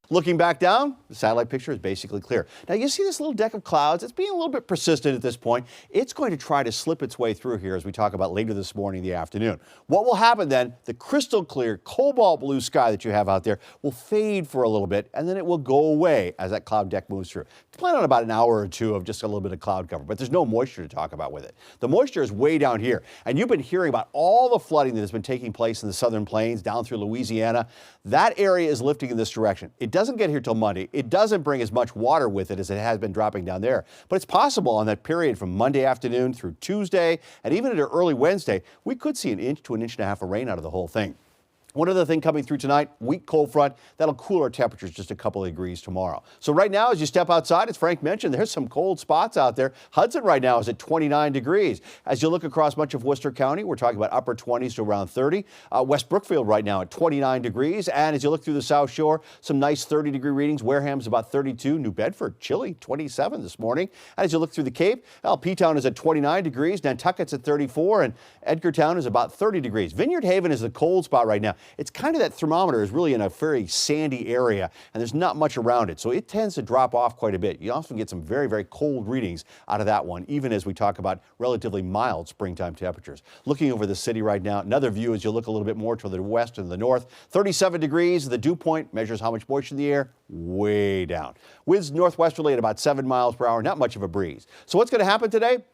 Looking back down, the satellite picture is basically clear. Now you see this little deck of clouds. It's being a little bit persistent at this point. It's going to try to slip its way through here as we talk about later this morning, the afternoon. What will happen then, the crystal clear cobalt blue sky that you have out there will fade for a little bit and then it will go away as that cloud deck moves through. Plan on about an hour or two of just a little bit of cloud cover, but there's no moisture to talk about with it. The moisture is way down here, and you've been hearing about all the flooding that has been taking place in the southern plains down through Louisiana. That area is lifting in this direction. It doesn't get here till Monday. It doesn't bring as much water with it as it has been dropping down there, but it's possible on that period from Monday afternoon through Tuesday and even into early Wednesday, we could see an inch to an inch and a half of rain out of the whole thing. One other thing coming through tonight, weak cold front, that'll cool our temperatures just a couple of degrees tomorrow. So right now, as you step outside, as Frank mentioned, there's some cold spots out there. Hudson right now is at 29 degrees. As you look across much of Worcester County, we're talking about upper 20s to around 30. West Brookfield right now at 29 degrees. And as you look through the South Shore, some nice 30-degree readings. Wareham's about 32. New Bedford, chilly, 27 this morning. And as you look through the Cape, P-Town is at 29 degrees. Nantucket's at 34. And Edgartown is about 30 degrees. Vineyard Haven is the cold spot right now. It's kind of that thermometer is really in a very sandy area and there's not much around it. So it tends to drop off quite a bit. You often get some very, very cold readings out of that one, even as we talk about relatively mild springtime temperatures. Looking over the city right now, another view as you look a little bit more to the west and the north, 37 degrees. The dew point measures how much moisture in the air, way down. Winds northwesterly at about 7 miles per hour, not much of a breeze. So what's going to happen today?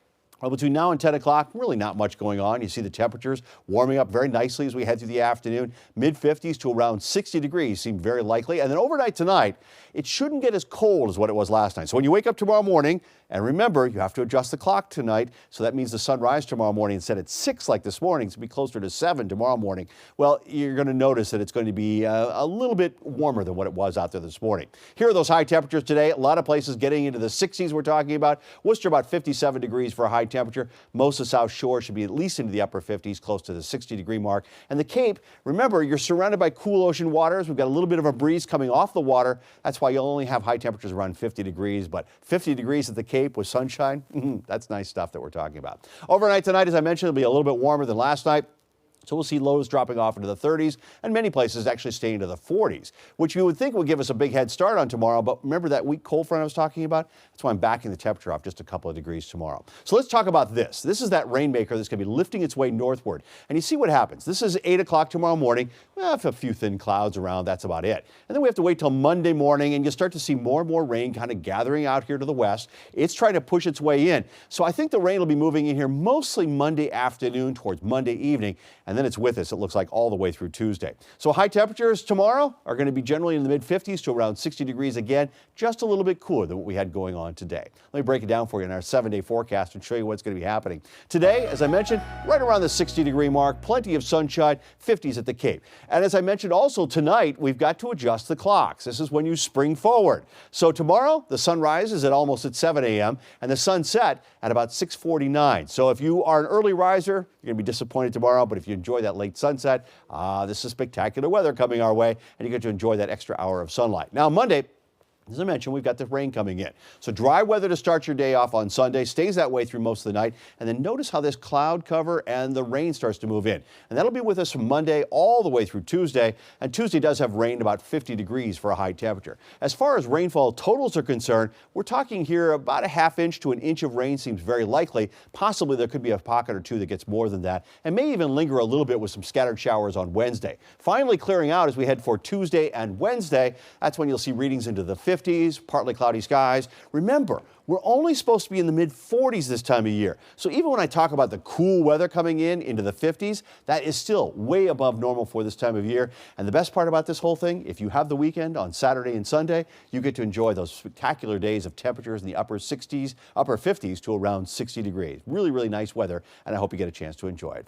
Well, between now and 10 o'clock, really not much going on. You see the temperatures warming up very nicely as we head through the afternoon. Mid-50s to around 60 degrees seem very likely. And then overnight tonight, it shouldn't get as cold as what it was last night. So when you wake up tomorrow morning, and remember, you have to adjust the clock tonight. So that means the sunrise tomorrow morning, instead at 6 like this morning, it's going to be closer to 7 tomorrow morning. Well, you're going to notice that it's going to be a little bit warmer than what it was out there this morning. Here are those high temperatures today. A lot of places getting into the 60s we're talking about. Worcester about 57 degrees for a high temperature. Most of the South Shore should be at least into the upper 50s, close to the 60-degree mark. And the Cape, remember, you're surrounded by cool ocean waters. We've got a little bit of a breeze coming off the water. That's why you'll only have high temperatures around 50 degrees. But 50 degrees at the Cape with sunshine, that's nice stuff that we're talking about. Overnight tonight, as I mentioned, it'll be a little bit warmer than last night. So we'll see lows dropping off into the 30s and many places actually staying to the 40s, which you would think would give us a big head start on tomorrow. But remember that weak cold front I was talking about? That's why I'm backing the temperature off just a couple of degrees tomorrow. So let's talk about this. This is that rainmaker that's going to be lifting its way northward. And you see what happens. This is 8 o'clock tomorrow morning. Well, a few thin clouds around, that's about it. And then we have to wait till Monday morning and you start to see more and more rain kind of gathering out here to the west. It's trying to push its way in. So I think the rain will be moving in here mostly Monday afternoon towards Monday evening. And then it's with us, it looks like, all the way through Tuesday. So high temperatures tomorrow are going to be generally in the mid-50s to around 60 degrees again, just a little bit cooler than what we had going on today. Let me break it down for you in our 7-day forecast and show you what's going to be happening. Today, as I mentioned, right around the 60-degree mark, plenty of sunshine, 50s at the Cape. And as I mentioned also tonight, we've got to adjust the clocks. This is when you spring forward. So tomorrow, the sun rises at almost at 7 a.m. and the sun set at about 6:49. So if you are an early riser, you're going to be disappointed tomorrow, but if you enjoy that late sunset, this is spectacular weather coming our way, and you get to enjoy that extra hour of sunlight. Now, Monday, as I mentioned, we've got the rain coming in. So dry weather to start your day off on Sunday, stays that way through most of the night. And then notice how this cloud cover and the rain starts to move in. And that'll be with us from Monday all the way through Tuesday. And Tuesday does have rain about 50 degrees for a high temperature. As far as rainfall totals are concerned, we're talking here about a ½ inch to an inch of rain seems very likely. Possibly there could be a pocket or two that gets more than that, and may even linger a little bit with some scattered showers on Wednesday. Finally clearing out as we head for Tuesday and Wednesday. That's when you'll see readings into the 50s, partly cloudy skies. Remember, we're only supposed to be in the mid-40s this time of year. So even when I talk about the cool weather coming in into the 50s, that is still way above normal for this time of year. And the best part about this whole thing, if you have the weekend on Saturday and Sunday, you get to enjoy those spectacular days of temperatures in the upper 60s, upper 50s to around 60 degrees. Really, really nice weather, and I hope you get a chance to enjoy it.